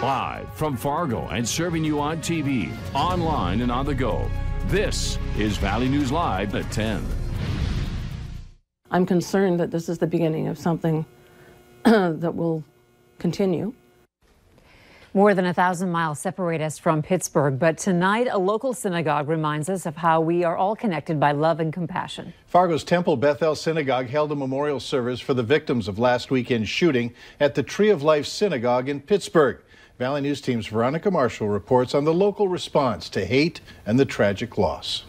Live from Fargo and serving you on TV, online, and on the go. This is Valley News Live at 10. I'm concerned that this is the beginning of something that will continue. More than 1,000 miles separate us from Pittsburgh, but tonight a local synagogue reminds us of how we are all connected by love and compassion. Fargo's Temple Bethel Synagogue held a memorial service for the victims of last weekend's shooting at the Tree of Life Synagogue in Pittsburgh. Valley News Team's Veronica Marshall reports on the local response to hate and the tragic loss.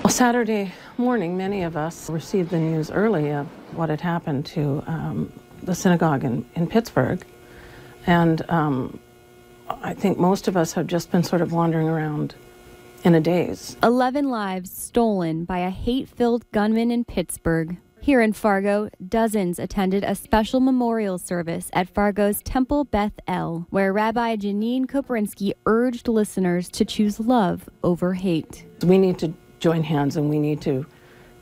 Saturday morning, many of us received the news early of what had happened to the synagogue in Pittsburgh. And I think most of us have just been sort of wandering around in a daze. 11 lives stolen by a hate-filled gunman in Pittsburgh. Here in Fargo, dozens attended a special memorial service at Fargo's Temple Beth El, where Rabbi Janine Koprinsky urged listeners to choose love over hate. We need to join hands and we need to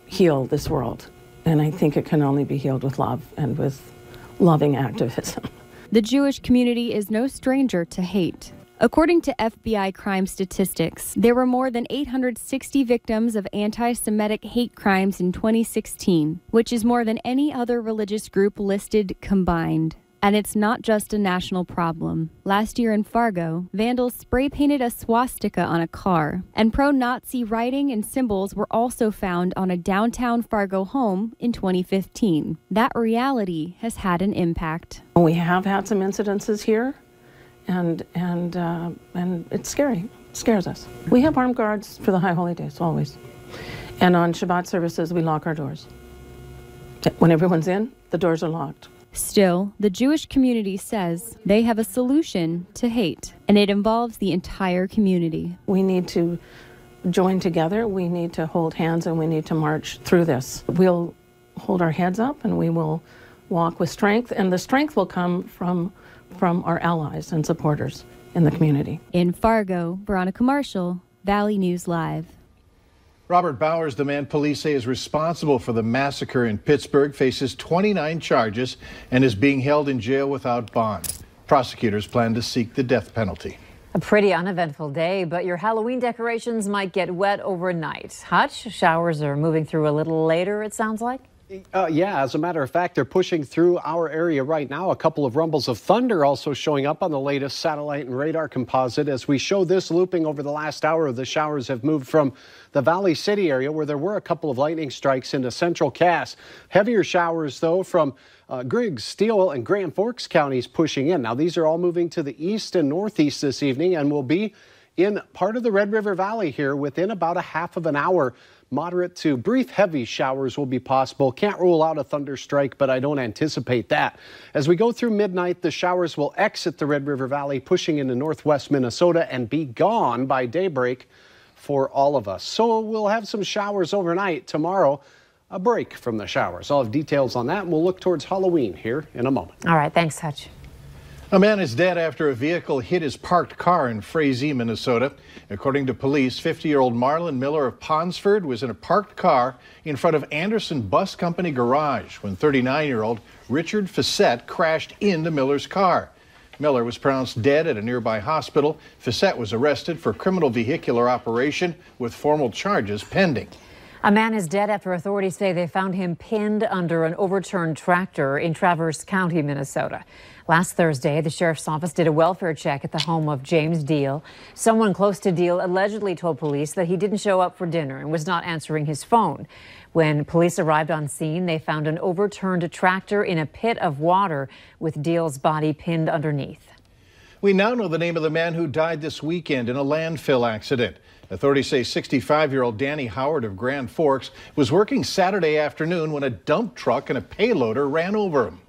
heal this world. And I think it can only be healed with love and with loving activism. The Jewish community is no stranger to hate. According to FBI crime statistics, there were more than 860 victims of anti-Semitic hate crimes in 2016, which is more than any other religious group listed combined. And it's not just a national problem. Last year in Fargo, vandals spray-painted a swastika on a car, and pro-Nazi writing and symbols were also found on a downtown Fargo home in 2015. That reality has had an impact. We have had some incidences here, and it's scary. It scares us. We have armed guards for the High Holy Days, always. And on Shabbat services, we lock our doors. When everyone's in, the doors are locked. Still, the Jewish community says they have a solution to hate, and it involves the entire community. We need to join together, we need to hold hands, and we need to march through this. We'll hold our heads up and we will walk with strength, and the strength will come from our allies and supporters in the community. In Fargo, Veronica Marshall, Valley News Live. Robert Bowers, the man police say is responsible for the massacre in Pittsburgh, faces 29 charges and is being held in jail without bond. Prosecutors plan to seek the death penalty. A pretty uneventful day, but your Halloween decorations might get wet overnight. Hutch, showers are moving through a little later, it sounds like. Yeah, as a matter of fact, they're pushing through our area right now. A couple of rumbles of thunder also showing up on the latest satellite and radar composite. As we show this looping over the last hour, the showers have moved from the Valley City area, where there were a couple of lightning strikes, into central Cass. Heavier showers, though, from Griggs, Steele, and Grand Forks counties pushing in. Now, these are all moving to the east and northeast this evening and will be in part of the Red River Valley here within about a half of an hour. Moderate to brief heavy showers will be possible. Can't rule out a thunder strike, but I don't anticipate that. As we go through midnight, the showers will exit the Red River Valley, pushing into northwest Minnesota, and be gone by daybreak for all of us. So we'll have some showers overnight. Tomorrow, a break from the showers. I'll have details on that, and we'll look towards Halloween here in a moment. All right, thanks, Hutch. A man is dead after a vehicle hit his parked car in Frazee, Minnesota. According to police, 50-year-old Marlon Miller of Ponsford was in a parked car in front of Anderson Bus Company garage when 39-year-old Richard Fissette crashed into Miller's car. Miller was pronounced dead at a nearby hospital. Fissette was arrested for criminal vehicular operation with formal charges pending. A man is dead after authorities say they found him pinned under an overturned tractor in Traverse County, Minnesota. Last Thursday, the sheriff's office did a welfare check at the home of James Deal. Someone close to Deal allegedly told police that he didn't show up for dinner and was not answering his phone. When police arrived on scene, they found an overturned tractor in a pit of water with Deal's body pinned underneath. We now know the name of the man who died this weekend in a landfill accident. Authorities say 65-year-old Danny Howard of Grand Forks was working Saturday afternoon when a dump truck and a payloader ran over him.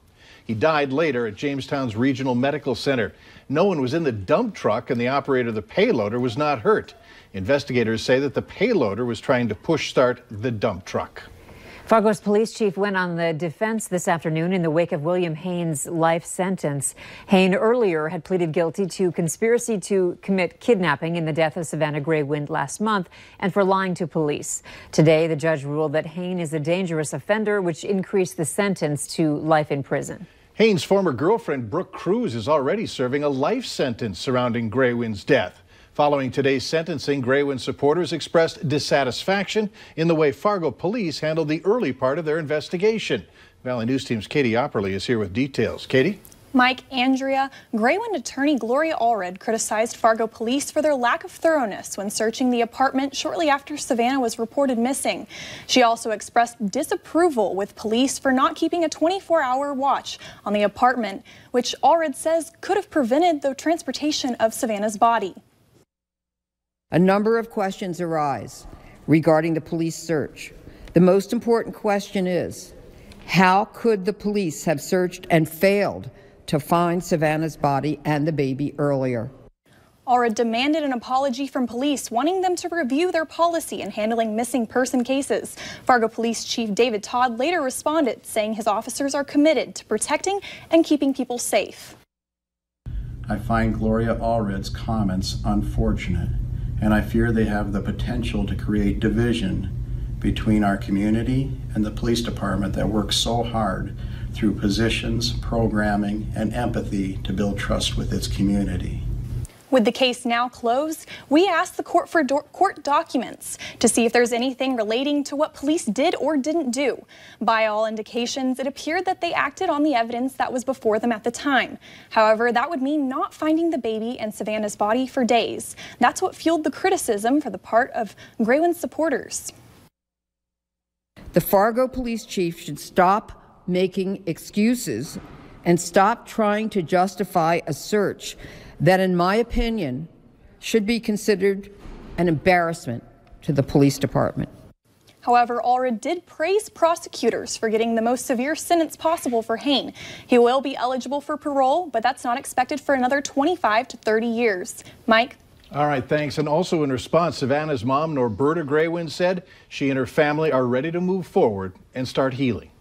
He died later at Jamestown's Regional Medical Center. No one was in the dump truck, and the operator of the payloader was not hurt. Investigators say that the payloader was trying to push start the dump truck. Fargo's police chief went on the defense this afternoon in the wake of William Haynes' life sentence. Hayne earlier had pleaded guilty to conspiracy to commit kidnapping in the death of Savannah Gray Wind last month and for lying to police. Today, the judge ruled that Hayne is a dangerous offender, which increased the sentence to life in prison. Haynes' former girlfriend, Brooke Cruz, is already serving a life sentence surrounding Graywin's death. Following today's sentencing, Graywin supporters expressed dissatisfaction in the way Fargo police handled the early part of their investigation. Valley News Team's Katie Opperly is here with details. Katie? Mike, Andrea, Graywin attorney Gloria Allred criticized Fargo police for their lack of thoroughness when searching the apartment shortly after Savannah was reported missing. She also expressed disapproval with police for not keeping a 24-hour watch on the apartment, which Allred says could have prevented the transportation of Savannah's body. A number of questions arise regarding the police search. The most important question is, how could the police have searched and failed to find Savannah's body and the baby earlier? Allred demanded an apology from police, wanting them to review their policy in handling missing person cases. Fargo Police Chief David Todd later responded, saying his officers are committed to protecting and keeping people safe. I find Gloria Allred's comments unfortunate, and I fear they have the potential to create division between our community and the police department that works so hard through positions, programming, and empathy to build trust with its community. With the case now closed, we asked the court for court documents to see if there's anything relating to what police did or didn't do. By all indications, it appeared that they acted on the evidence that was before them at the time. However, that would mean not finding the baby and Savannah's body for days. That's what fueled the criticism for the part of Graywin's supporters. The Fargo police chief should stop making excuses and stop trying to justify a search that, in my opinion, should be considered an embarrassment to the police department. However, Allred did praise prosecutors for getting the most severe sentence possible for Haynes. He will be eligible for parole, but that's not expected for another 25 to 30 years. Mike? All right, thanks. And also in response, Savannah's mom, Norberta Graywin, said she and her family are ready to move forward and start healing.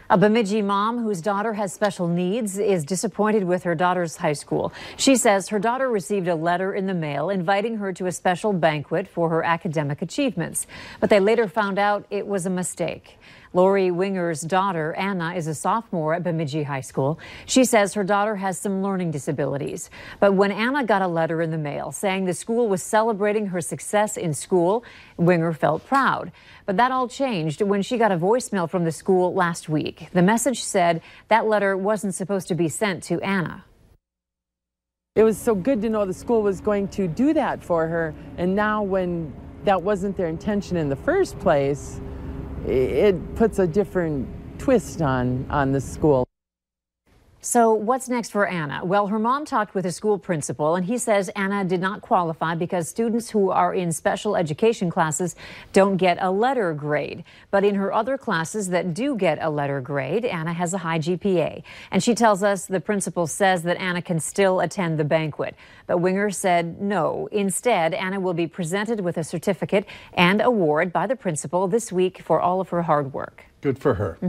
A Bemidji mom whose daughter has special needs is disappointed with her daughter's high school. She says her daughter received a letter in the mail inviting her to a special banquet for her academic achievements, but they later found out it was a mistake. Lori Winger's daughter, Anna, is a sophomore at Bemidji High School. She says her daughter has some learning disabilities. But when Anna got a letter in the mail saying the school was celebrating her success in school, Winger felt proud. But that all changed when she got a voicemail from the school last week. The message said that letter wasn't supposed to be sent to Anna. It was so good to know the school was going to do that for her. And now when that wasn't their intention in the first place, it puts a different twist on the school. So what's next for Anna? Well, her mom talked with a school principal, and he says Anna did not qualify because students who are in special education classes don't get a letter grade. But in her other classes that do get a letter grade, Anna has a high GPA. And she tells us the principal says that Anna can still attend the banquet. But Winger said no. Instead, Anna will be presented with a certificate and award by the principal this week for all of her hard work. Good for her.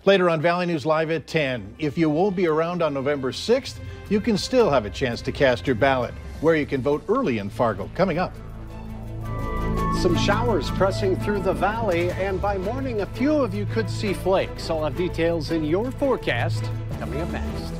Later on Valley News Live at 10. If you won't be around on November 6th, you can still have a chance to cast your ballot, where you can vote early in Fargo. Coming up. Some showers pressing through the valley, and by morning, a few of you could see flakes. I'll have details in your forecast coming up next.